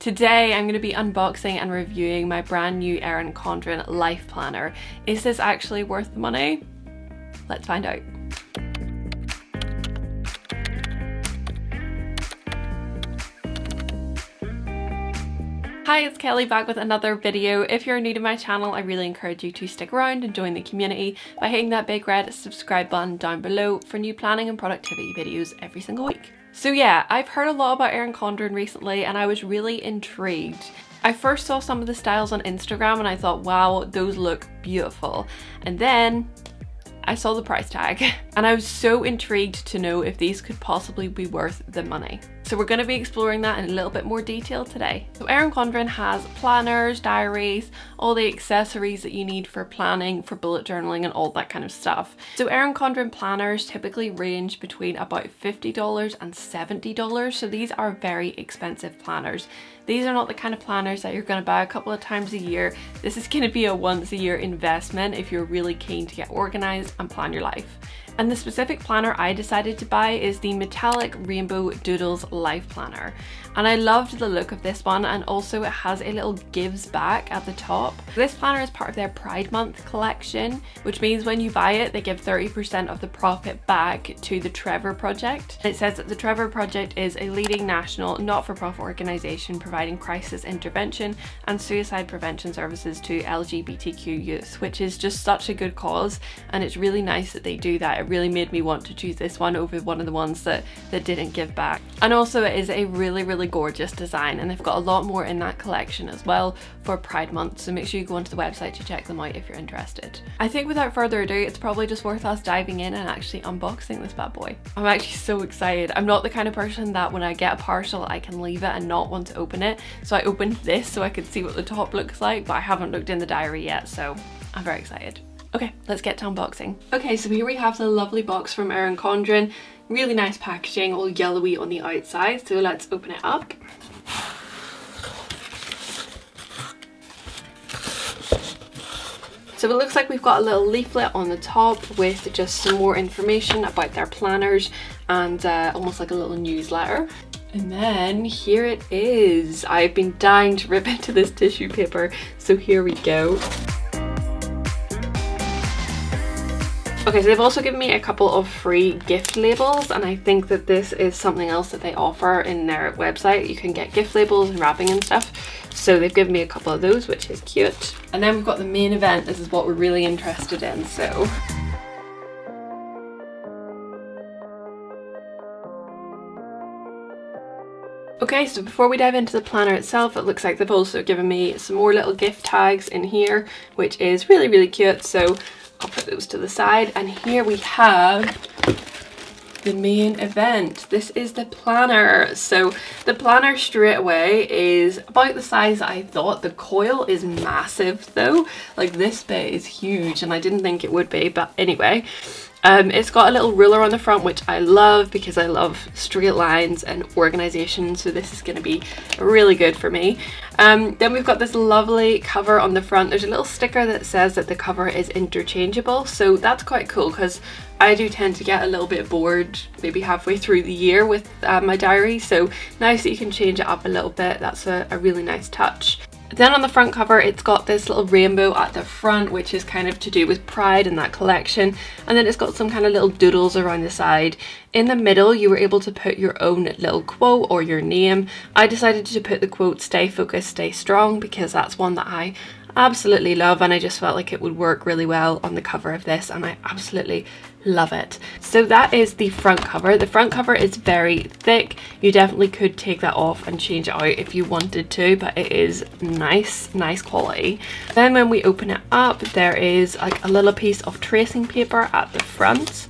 Today I'm going to be unboxing and reviewing my brand new Erin Condren life planner. Is this actually worth the money? Let's find out. Hi, it's Kelly back with another video. If you're new to my channel, I really encourage you to stick around and join the community by hitting that big red subscribe button down below for new planning and productivity videos every single week. So yeah, I've heard a lot about Erin Condren recently and I was really intrigued. I first saw some of the styles on Instagram and I thought, wow, those look beautiful. And then I saw the price tag and I was so intrigued to know if these could possibly be worth the money. So we're going to be exploring that in a little bit more detail today. So Erin Condren has planners, diaries, all the accessories that you need for planning, for bullet journaling and all that kind of stuff. So Erin Condren planners typically range between about $50 and $70. So these are very expensive planners. These are not the kind of planners that you're going to buy a couple of times a year. This is going to be a once a year investment if you're really keen to get organized and plan your life. And the specific planner I decided to buy is the Metallic Rainbow Doodles Life Planner. And I loved the look of this one, and also it has a little gives back at the top. This planner is part of their Pride Month collection, which means when you buy it, they give 30% of the profit back to the Trevor Project. It says that the Trevor Project is a leading national not-for-profit organisation providing crisis intervention and suicide prevention services to LGBTQ youth, which is just such a good cause, and it's really nice that they do that. It really made me want to choose this one over one of the ones that didn't give back. And also it is a really gorgeous design, and they've got a lot more in that collection as well for Pride Month, so make sure you go onto the website to check them out if you're interested. I think without further ado, it's probably just worth us diving in and actually unboxing this bad boy. I'm actually so excited. I'm not the kind of person that when I get a parcel I can leave it and not want to open it, so I opened this so I could see what the top looks like, but I haven't looked in the diary yet, so I'm very excited. Okay, let's get to unboxing. Okay, so here we have the lovely box from Erin Condren. Really nice packaging, all yellowy on the outside, so let's open it up. So it looks like we've got a little leaflet on the top with just some more information about their planners and almost like a little newsletter. And then here it is. I've been dying to rip into this tissue paper, so here we go. Okay, so they've also given me a couple of free gift labels, and I think that this is something else that they offer in their website. You can get gift labels and wrapping and stuff. So they've given me a couple of those, which is cute. And then we've got the main event. This is what we're really interested in, so. Okay, so before we dive into the planner itself, it looks like they've also given me some more little gift tags in here, which is really cute. So I'll put those to the side, and here we have the main event. This is the planner. So the planner straight away is about the size I thought. The coil is massive though, like this bit is huge and I didn't think it would be, but anyway. It's got a little ruler on the front, which I love because I love straight lines and organization, so this is going to be really good for me. Then we've got this lovely cover on the front. There's a little sticker that says that the cover is interchangeable, so that's quite cool because I do tend to get a little bit bored maybe halfway through the year with my diary, so nice that you can change it up a little bit. That's a really nice touch. Then on the front cover, it's got this little rainbow at the front, which is kind of to do with Pride and that collection. And then it's got some kind of little doodles around the side. In the middle, you were able to put your own little quote or your name. I decided to put the quote, "Stay focused, stay strong," because that's one that I absolutely love, and I just felt like it would work really well on the cover of this, and I absolutely love it. So that is the front cover. The front cover is very thick. You definitely could take that off and change it out if you wanted to, but it is nice quality. Then when we open it up, there is like a little piece of tracing paper at the front,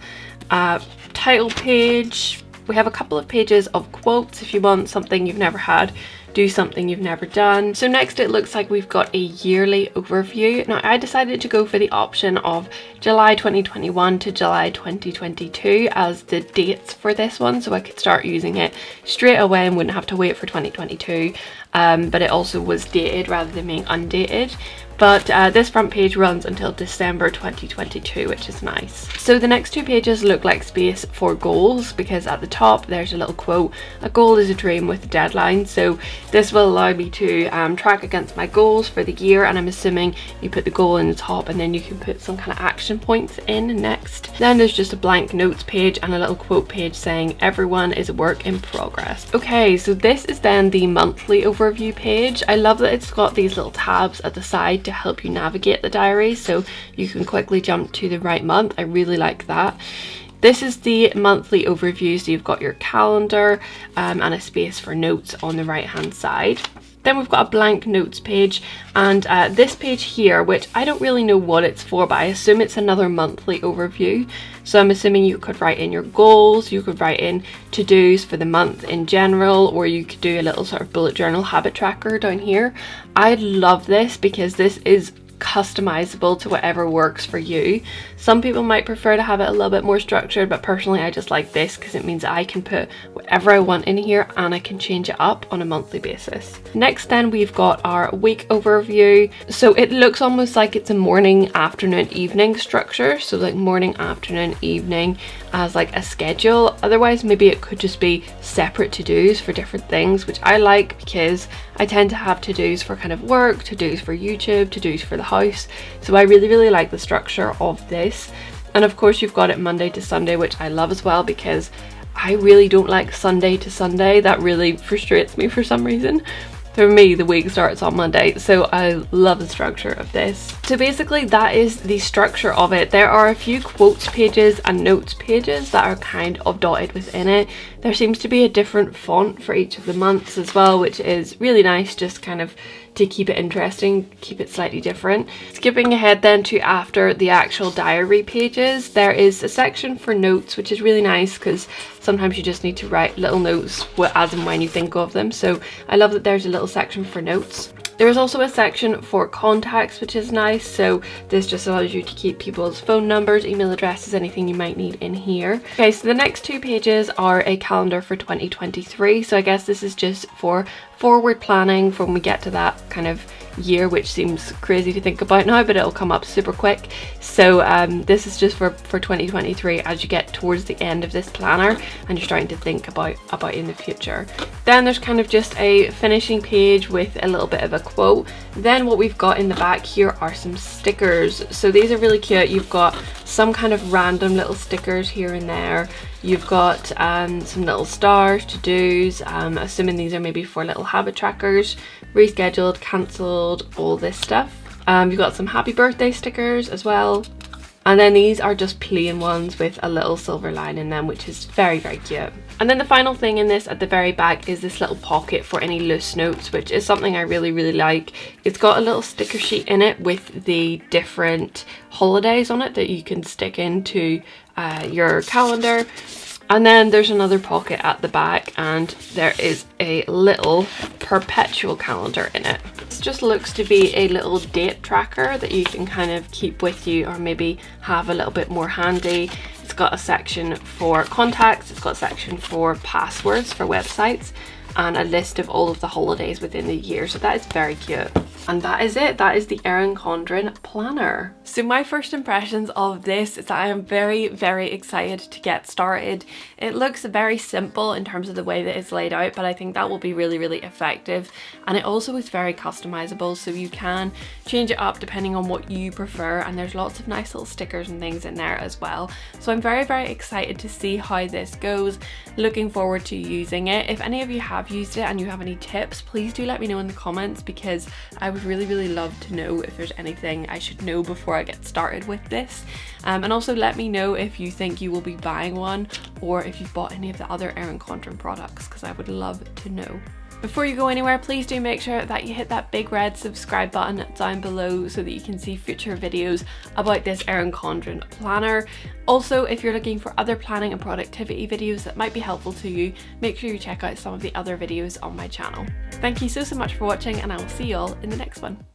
title page. We have a couple of pages of quotes if you want something you've never had, do something you've never done. So next it looks like we've got a yearly overview. Now I decided to go for the option of July 2021 to July 2022 as the dates for this one, so I could start using it straight away and wouldn't have to wait for 2022. but it also was dated rather than being undated. But this front page runs until December 2022, which is nice. So the next 2 pages look like space for goals, because at the top there's a little quote, "A goal is a dream with a deadline." So this will allow me to track against my goals for the year, and I'm assuming you put the goal in the top and then you can put some kind of action points in next. Then there's just a blank notes page and a little quote page saying everyone is a work in progress. Okay, so this is then the monthly overview page. I love that it's got these little tabs at the side to help you navigate the diary, so you can quickly jump to the right month. I really like that. This is the monthly overview, so you've got your calendar and a space for notes on the right hand side. Then we've got a blank notes page, and this page here, which I don't really know what it's for, but I assume it's another monthly overview. So I'm assuming you could write in your goals, you could write in to-dos for the month in general, or you could do a little sort of bullet journal habit tracker down here. I love this because this is customizable to whatever works for you. Some people might prefer to have it a little bit more structured, but personally I just like this because it means I can put whatever I want in here and I can change it up on a monthly basis. Next then we've got our week overview. So it looks almost like it's a morning, afternoon, evening structure. So like morning, afternoon, evening as like a schedule. Otherwise maybe it could just be separate to-dos for different things, which I like because I tend to have to-dos for kind of work, to-dos for YouTube, to-dos for the house. So I really like the structure of this. And of course you've got it Monday to Sunday, which I love as well because I really don't like Sunday to Sunday. That really frustrates me for some reason. For me, the week starts on Monday, so I love the structure of this. So basically that is the structure of it. There are a few quotes pages and notes pages that are kind of dotted within it. There seems to be a different font for each of the months as well, which is really nice, just kind of to keep it interesting, keep it slightly different. Skipping ahead then to after the actual diary pages, there is a section for notes, which is really nice because sometimes you just need to write little notes as and when you think of them. So I love that there's a little section for notes. There is also a section for contacts, which is nice. So this just allows you to keep people's phone numbers, email addresses, anything you might need in here. Okay, so the next 2 pages are a calendar for 2023. So I guess this is just for forward planning for when we get to that kind of year, which seems crazy to think about now, but it'll come up super quick. So this is just for 2023 as you get towards the end of this planner and you're starting to think about in the future. Then there's kind of just a finishing page with a little bit of a quote. Then what we've got in the back here are some stickers. So these are really cute. You've got some kind of random little stickers here and there. You've got some little stars, to-dos, assuming these are maybe for little habit trackers, rescheduled, cancelled, all this stuff. You've got some happy birthday stickers as well. And then these are just plain ones with a little silver line in them, which is very cute. And then the final thing in this at the very back is this little pocket for any loose notes, which is something I really like. It's got a little sticker sheet in it with the different holidays on it that you can stick into your calendar. And then there's another pocket at the back and there is a little perpetual calendar in it. This just looks to be a little date tracker that you can kind of keep with you or maybe have a little bit more handy. It's got a section for contacts, it's got a section for passwords for websites, and a list of all of the holidays within the year. So that is very cute. And that is it. That is the Erin Condren planner. So my first impressions of this is that I am very excited to get started. It looks very simple in terms of the way that it's laid out, but I think that will be really effective. And it also is very customizable, so you can change it up depending on what you prefer. And there's lots of nice little stickers and things in there as well. So I'm very excited to see how this goes. Looking forward to using it. If any of you have used it and you have any tips, please do let me know in the comments, because I would really love to know if there's anything I should know before I get started with this. And also let me know if you think you will be buying one or if you've bought any of the other Erin Condren products, because I would love to know. Before you go anywhere, please do make sure that you hit that big red subscribe button down below so that you can see future videos about this Erin Condren planner. Also, if you're looking for other planning and productivity videos that might be helpful to you, make sure you check out some of the other videos on my channel. Thank you so much for watching, and I will see you all in the next one.